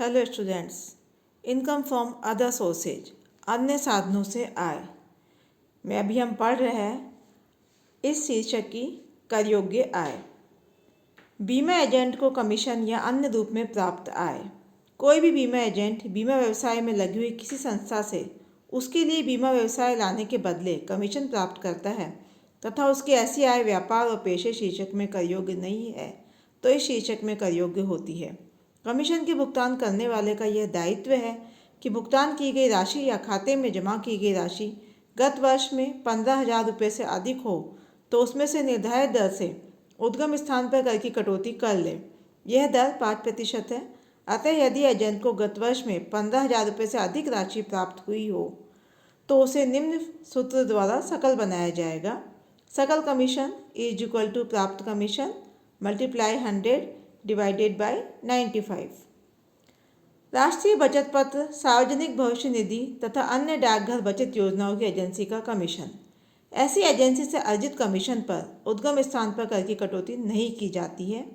Hello students, income from other sources, अन्य साधनों से आय में अभी हम पढ़ रहे हैं इस शीर्षक की कर योग्य आय। बीमा एजेंट को कमीशन या अन्य रूप में प्राप्त आय। कोई भी बीमा एजेंट बीमा व्यवसाय में लगी हुई किसी संस्था से उसके लिए बीमा व्यवसाय लाने के बदले कमीशन प्राप्त करता है तथा उसकी ऐसी आय व्यापार और पेशे शीर्षक में कर योग्य नहीं है तो इस शीर्षक में कर योग्य होती है। कमीशन के भुगतान करने वाले का यह दायित्व है कि भुगतान की गई राशि या खाते में जमा की गई राशि गत वर्ष में 15,000 रुपये से अधिक हो तो उसमें से निर्धारित दर से उद्गम स्थान पर कर की कटौती कर ले। यह दर 5% है। अतः यदि एजेंट को गत वर्ष में 15,000 रुपये से अधिक राशि प्राप्त हुई हो तो उसे निम्न सूत्र द्वारा सकल बनाया जाएगा। सकल कमीशन इज इक्वल टू प्राप्त कमीशन मल्टीप्लाई 100 डिवाइडेड बाय 95। राष्ट्रीय बचत पत्र, सार्वजनिक भविष्य निधि तथा अन्य डाकघर बचत योजनाओं की एजेंसी का कमीशन। ऐसी एजेंसी से अर्जित कमीशन पर उद्गम स्थान पर कर की कटौती नहीं की जाती है।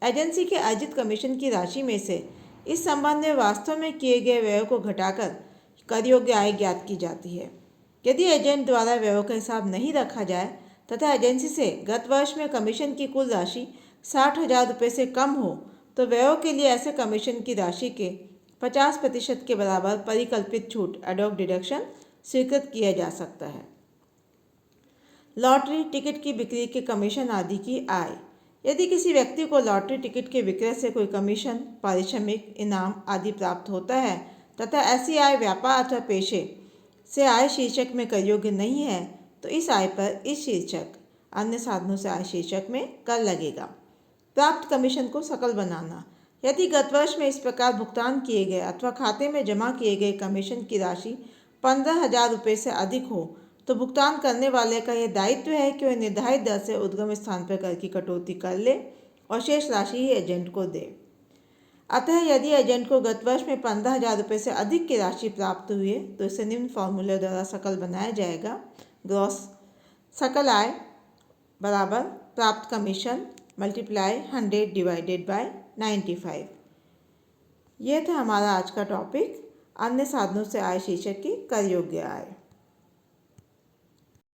एजेंसी के अर्जित कमीशन की राशि में से इस संबंध में वास्तव में किए गए व्यय को घटाकर कर योग्य आय ज्ञात की जाती है। यदि एजेंट द्वारा व्ययों का हिसाब नहीं रखा जाए तथा एजेंसी से गत वर्ष में कमीशन की कुल राशि 60,000 रुपये से कम हो तो व्ययों के लिए ऐसे कमीशन की राशि के 50% के बराबर परिकल्पित छूट एडॉक डिडक्शन स्वीकृत किया जा सकता है। लॉटरी टिकट की बिक्री के कमीशन आदि की आय। यदि किसी व्यक्ति को लॉटरी टिकट के विक्रय से कोई कमीशन, पारिश्रमिक, इनाम आदि प्राप्त होता है तथा ऐसी आय व्यापार अथवा पेशे से आय शीर्षक में कर योग्य नहीं है तो इस आय पर इस शीर्षक अन्य साधनों से आय शीर्षक में कर लगेगा। प्राप्त कमीशन को सकल बनाना। यदि गत वर्ष में इस प्रकार भुगतान किए गए अथवा खाते में जमा किए गए कमीशन की राशि 15,000 रुपये से अधिक हो तो भुगतान करने वाले का यह दायित्व है कि वह निर्धारित दर से उद्गम स्थान पर कर की कटौती कर ले और शेष राशि ही एजेंट को दे। अतः यदि एजेंट को गत वर्ष में 15,000 रुपये से अधिक की राशि प्राप्त हुई है तो इसे निम्न फॉर्मूले द्वारा सकल बनाया जाएगा। ग्रॉस सकल आय बराबर प्राप्त कमीशन मल्टीप्लाई 100 डिवाइडेड बाय 95। यह था हमारा आज का टॉपिक, अन्य साधनों से आय शीर्षक की कर योग्य आय।